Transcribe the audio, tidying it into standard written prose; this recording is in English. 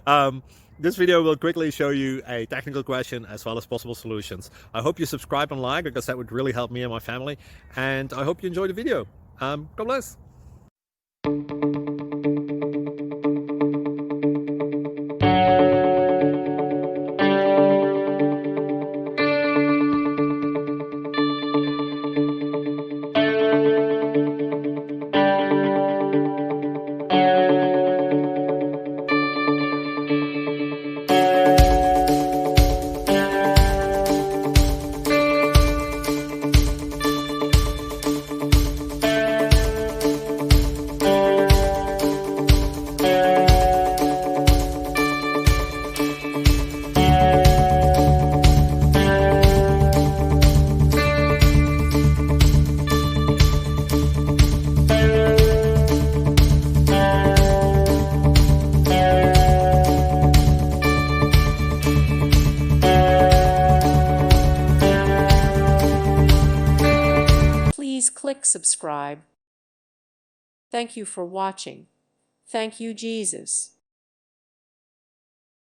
um, this video will quickly show you a technical question as well as possible solutions. I hope you subscribe and like, because that would really help me and my family. And I hope you enjoy the video. God bless. Please click subscribe. Thank you for watching. Thank you, Jesus.